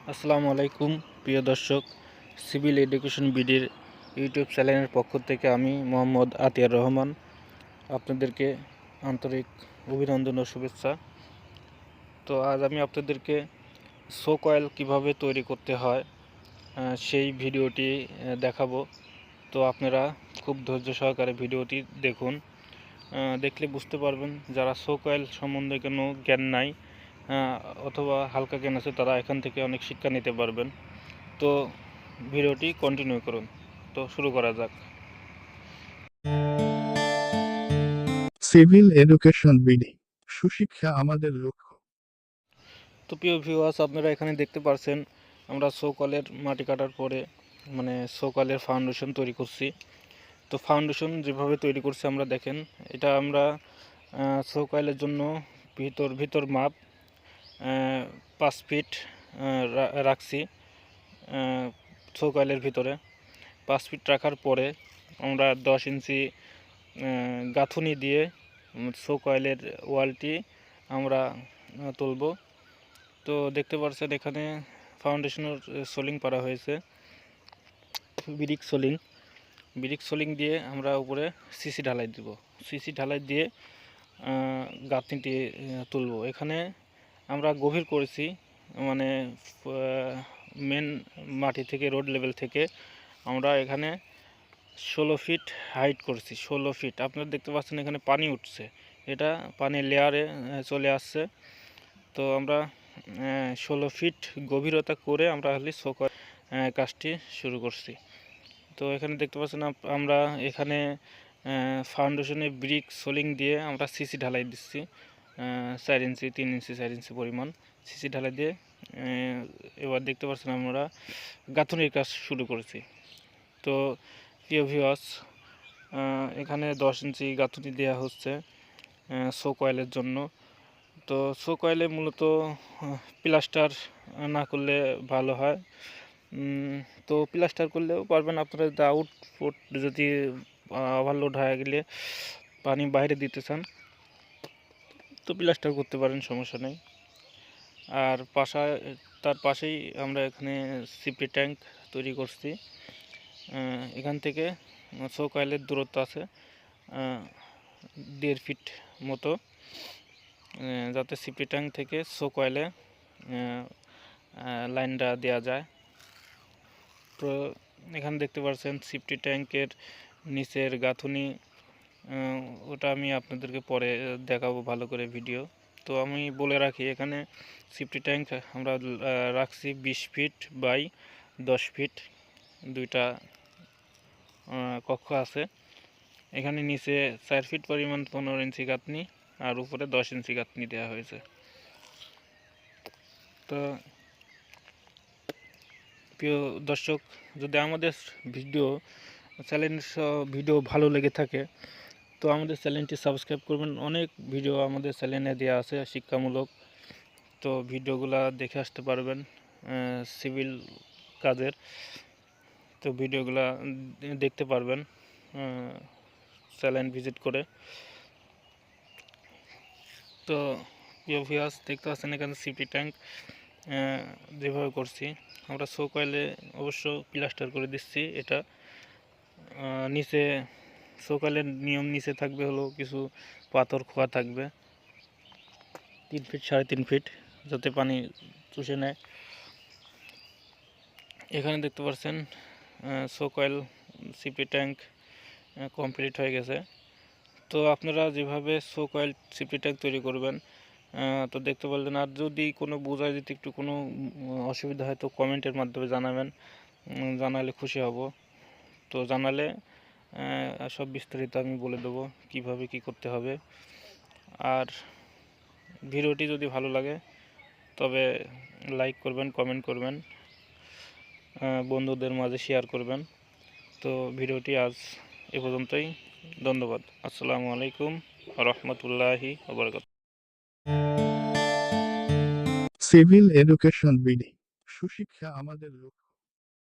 আসসালামু আলাইকুম প্রিয় দর্শক, সিভিল এডুকেশন বিডির ইউটিউব চ্যানেলের পক্ষ থেকে আমি মোহাম্মদ আতিয়ার রহমান আপনাদেরকে আন্তরিক অভিনন্দন ও শুভেচ্ছা। তো আজ আমি আপনাদেরকে শো কয়েল কীভাবে তৈরি করতে হয় সেই ভিডিওটি দেখাবো। তো আপনারা খুব ধৈর্য সহকারে ভিডিওটি দেখুন। দেখলে বুঝতে পারবেন যারা শো কয়েল সম্বন্ধে কোনো জ্ঞান নাই অথবা হালকা জ্ঞান আছে, তারা এখান থেকে অনেক শিক্ষা নিতে পারবেন। তো ভিডিওটি কন্টিনিউ করুন। তো শুরু করা যাক। সিভিল এডুকেশন বিডি, সুশিক্ষা আমাদের লক্ষ্য। তো প্রিয় ভিউয়ার্স, আপনারা এখানে দেখতে পাচ্ছেন আমরা শোকলের মাটি কাটার পরে শোকলের ফাউন্ডেশন তৈরি করছি। তো ফাউন্ডেশন যেভাবে তৈরি করছি আমরা দেখেন, এটা আমরা শোকলের জন্য ভিতর মাপ 5 ফিট রাখছি। শোকলের ভিতরে 5 ফিট রাখার পরে আমরা 10 ইঞ্চি গাঁথুনি দিয়ে শো কয়েলের ওয়ালটি আমরা তুলব। তো দেখতে পাচ্ছেন এখানে ফাউন্ডেশনের সোলিং করা হয়েছে, ব্রিক সোলিং দিয়ে আমরা উপরে সিসি ঢালাই দিব। সিসি ঢালাই দিয়ে গাঁথনিটি তুলব। এখানে আমরা গভীর করেছি, মানে মেন মাটি থেকে, রোড লেভেল থেকে আমরা এখানে 16 ফিট হাইট করছি। 16 ফিট আপনারা দেখতে পাচ্ছেন এখানে পানি উঠছে, এটা পানির লেয়ারে চলে আসছে। তো আমরা 16 ফিট গভীরতা করে আমরা হলে কাজটি শুরু করছি। তো এখানে দেখতে পাচ্ছেন আমরা এখানে ফাউন্ডেশনে ব্রিক সোলিং দিয়ে আমরা সিসি ঢালাই দিচ্ছি। 4 ইঞ্চি 3 ইঞ্চি 4 ইঞ্চি পরিমাণ সিসি ঢালাই দিয়ে এবার দেখতে পাচ্ছেন আমরা গাঁথনির কাজ শুরু করেছি। তো প্রিয় ভিউয়ার্স, এখানে 10 ইঞ্চি গাঁথনি দেওয়া হচ্ছে শো কয়েলের জন্য। তো শো কয়েলে মূলত প্লাস্টার না করলে ভালো হয়। তো প্লাস্টার করলেও পারবেন আপনারা, যদি আউটপুট যদি ওভারলোড হয়ে গেলে পানি বাইরে দিতে চান তো প্লাস্টার করতে পারেন, সমস্যা নেই। আর তার পাশেই আমরা এখানে সিপি ট্যাঙ্ক তৈরি করছি। এখান থেকে শো কয়েলের দূরত্ব আছে 1.5 ফিট মতো, যাতে সিপি ট্যাঙ্ক থেকে শো কয়েলে লাইনটা দেওয়া যায়। তো এখানে দেখতে পাচ্ছেন সিপটি ট্যাঙ্কের নিচের গাঁথুনি, ওটা আমি আপনাদেরকে পরে দেখাবো ভালো করে ভিডিও। তো আমি বলে রাখি, এখানে সিপটি ট্যাঙ্ক আমরা রাখছি 20 ফিট বাই 10 ফিট, দুইটা কক্ষ আছে। এখানে নিচে 4 ফিট পরিমাণ 15 ইঞ্চি গাঁথনি, আর উপরে 10 ইঞ্চি গাঁথনি দেওয়া হয়েছে। তো প্রিয় দর্শক, যদি আমাদের ভিডিও ভালো লেগে থাকে তো আমাদের চ্যানেলটি সাবস্ক্রাইব করবেন। অনেক ভিডিও আমাদের চ্যানেলে দেওয়া আছে শিক্ষামূলক, তো ভিডিওগুলো দেখে আসতে পারবেন সিভিল কাজের। তো ভিডিওগুলো দেখতে পারবেন চ্যানেল ভিজিট করে। তো প্রিয় ভিউয়ার্স, দেখতে পাচ্ছেন এখানে সিপি ট্যাঙ্ক যেভাবে করছি আমরা শো কয়েলে অবশ্য প্লাস্টার করে দিচ্ছি। এটা নিচে শো কয়েলের নিয়ম, নিচে থাকবে হলো কিছু পাথর খোয়া থাকবে 3 ফিট 3.5 ফিট, যাতে পানি চুষে নেয়। এখানে দেখতে পাচ্ছেন show coil CP tank complete হয়ে গেছে। তো আপনারা যেভাবে শো কয়েল সিপি ট্যাঙ্ক তৈরি করবেন তো দেখতে পারলেন। আর যদি কোনো বোঝায় যদি একটু কোনো অসুবিধা হয় তো কমেন্টের মাধ্যমে জানাবেন, জানালে খুশি হব। তো জানালে সব বিস্তারিত আমি বলে দেবো কিভাবে কি করতে হবে। আর ভিডিওটি যদি ভালো লাগে তবে লাইক করবেন, কমেন্ট করবেন, বন্ধুদের মাঝে শেয়ার করবেন। তো ভিডিওটি আজ এ পর্যন্তই। ধন্যবাদ। আসসালামু আলাইকুম রহমতুল্লাহি ওয়া বারাকাতুহু। সিভিল এডুকেশন বিডি, সুশিক্ষা আমাদের লক্ষ্য।